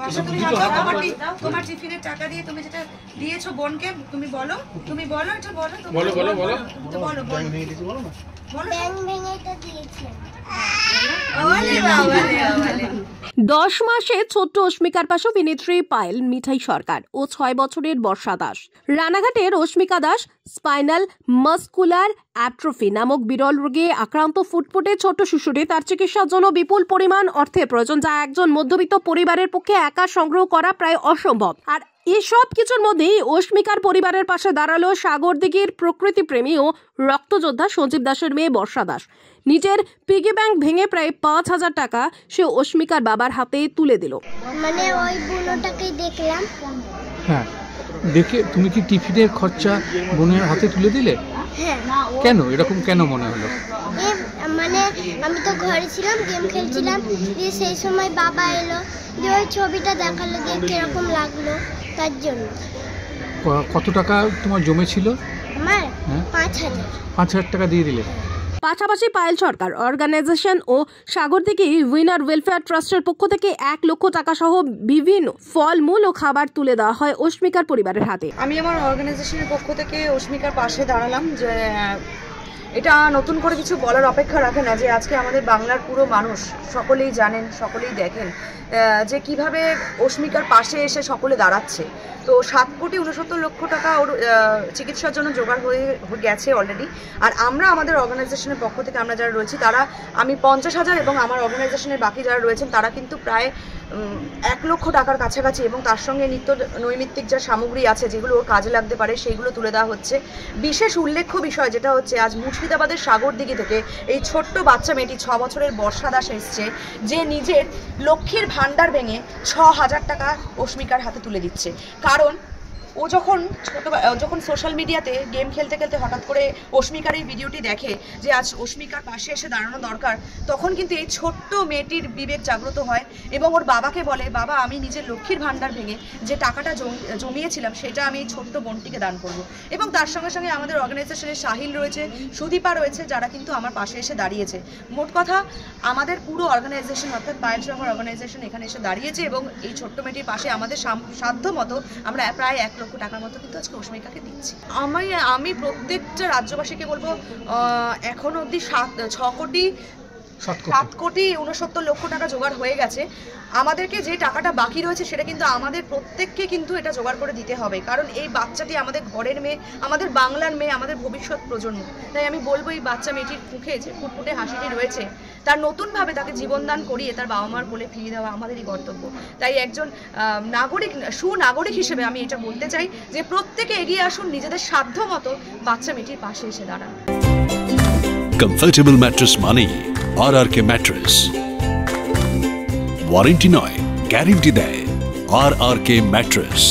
মাসে তুমি তোমার টিফিনের টাকা দিয়ে তুমি যেটা দিয়েছো বোনকে, তুমি বলো এটা বলো, বলো বলো বলো বলো ব্যাংক ভেঙে দিয়েছি। 10 মাসে ছোট্ট অস্মিকার পাশে অভিনেত্রী পায়েল মিঠাই সরকার ও 6 বছরের বর্ষা দাস। রানাঘাটের অস্মিকা দাস স্পাইনাল মাস্কুলার অ্যাট্রফি নামক বিরল রোগে আক্রান্ত। ফুটফুটে ছোট্ট শিশুটি, তার চিকিৎসার জন্য বিপুল পরিমাণ অর্থের প্রয়োজন, যা একজন মধ্যবিত্ত পরিবারের পক্ষে একা সংগ্রহ করা প্রায় অসম্ভব। আর এসব কিছুর মধ্যেই অস্মিকার পরিবারের পাশে দাঁড়ালো সাগরদিঘির প্রকৃতিপ্রেমী ও রক্তযোদ্ধা সঞ্জীব দাসের মেয়ে বর্ষা দাস। নিজের পিগি ব্যাংক ভেঙে প্রায় 5,000 টাকা সে অস্মিকার বাবার হাতে তুলে দিল। মানে ওই বুনোটাকেই দেখলাম। হ্যাঁ, দেখে তুমি কি টিফিনের খরচা বোনের হাতে তুলে দিলে? হ্যাঁ। কেন এরকম কেন মনে হলো? মানে আমি তো ঘরে ছিলাম, গেম খেলছিলাম, দিয়ে সেই সময় বাবা এলো, দিয়ে ওই ছবিটা দেখালো, দিয়ে কিরকম লাগলো তার জন্য। কত টাকা তোমার জমেছিল? আমার 5,000 টাকা দিয়ে দিলে। পাশাপাশি পায়েল সরকার অর্গানাইজেশন ও সাগরদিঘি উইনার ওয়েলফেয়ার ট্রাস্টের পক্ষ থেকে 1 লক্ষ টাকা সহ বিভিন্ন ফলমূল ও খাবার তুলে দেওয়া হয় অস্মিকার পরিবারের হাতে। আমি আমার অর্গানাইজেশনের পক্ষ থেকে অস্মিকার পাশে দাঁড়ালাম। যে এটা নতুন করে কিছু বলার অপেক্ষা রাখে না যে আজকে আমাদের বাংলার পুরো মানুষ সকলেই জানেন, সকলেই দেখেন যে কিভাবে অস্মিকার পাশে এসে সকলে দাঁড়াচ্ছে। তো 7,69,00,000 টাকা ওর চিকিৎসার জন্য জোগাড় হয়ে গেছে অলরেডি। আর আমরা আমাদের অর্গানাইজেশনের পক্ষ থেকে আমরা যারা রয়েছি তারা, আমি 50,000 এবং আমার অর্গানাইজেশনের বাকি যারা রয়েছেন তারা কিন্তু প্রায় 1 লক্ষ টাকার কাছাকাছি, এবং তার সঙ্গে নিত্য নৈমিত্তিক যা সামগ্রী আছে যেগুলো ওর কাজে লাগতে পারে সেইগুলো তুলে দেওয়া হচ্ছে। বিশেষ উল্লেখ্য বিষয় যেটা হচ্ছে, আজ মুর্শিদাবাদের সাগরদিঘি থেকে এই ছোট্ট বাচ্চা মেয়েটি 6 বছরের বর্ষা দাস এসছে, যে নিজের লক্ষ্মীর ভাণ্ডার ভেঙে 6,000 টাকা অস্মিকার হাতে তুলে দিচ্ছে। কারণ ও যখন সোশ্যাল মিডিয়াতে গেম খেলতে খেলতে হঠাৎ করে অস্মিকার এই ভিডিওটি দেখে যে আজ অস্মিকার পাশে এসে দাঁড়ানো দরকার, তখন কিন্তু এই ছোট্ট মেয়েটির বিবেক জাগ্রত হয় এবং ওর বাবাকে বলে, বাবা আমি নিজের লক্ষ্মীর ভাণ্ডার ভেঙে যে টাকাটা জমিয়েছিলাম সেটা আমি এই ছোট্ট বোনটিকে দান করব। এবং তার সঙ্গে সঙ্গে আমাদের অর্গানাইজেশনের সাহিল রয়েছে, সুদীপা রয়েছে, যারা কিন্তু আমার পাশে এসে দাঁড়িয়েছে। মোট কথা আমাদের পুরো অর্গানাইজেশন অর্থাৎ পায়েল সরকার অর্গানাইজেশন এখানে এসে দাঁড়িয়েছে এবং এই ছোট্ট মেয়েটির পাশে আমাদের সাধ্য মতো আমরা প্রায় 1 লক্ষ টাকার মতো কিন্তু আজকে অস্মিকাকে দিচ্ছি। আমি প্রত্যেকটা রাজ্যবাসীকে বলবো, এখনো অবধি 7,69,00,000 টাকা জোগাড় হয়ে গেছে। আমাদেরকে যে টাকাটা বাকি রয়েছে সেটা কিন্তু আমাদের প্রত্যেককে কিন্তু এটা জোগাড় করে দিতে হবে, কারণ এই বাচ্চাটি আমাদের ঘরের মেয়ে, আমাদের বাংলার মেয়ে, আমাদের ভবিষ্যৎ প্রজন্ম। তাই আমি বলবো এই বাচ্চা মেয়েটির মুখে যে ফুটফুটে হাসিটি রয়েছে, তার নতুনভাবে তাকে জীবনদান করিয়ে তার বাবা মার কোলে ফিরিয়ে দেওয়া আমাদেরই কর্তব্য। তাই একজন সুনাগরিক হিসেবে আমি এটা বলতে চাই যে প্রত্যেকে এগিয়ে আসুন, নিজেদের সাধ্য মতো বাচ্চা মেয়েটির পাশে এসে দাঁড়ান। কমফোর্টেবল ম্যাট্রেস মানেই RRK ম্যাট্রেস। ওয়ারেন্টি নয়, গ্যারেন্টি দেয় RRK ম্যাট্রেস।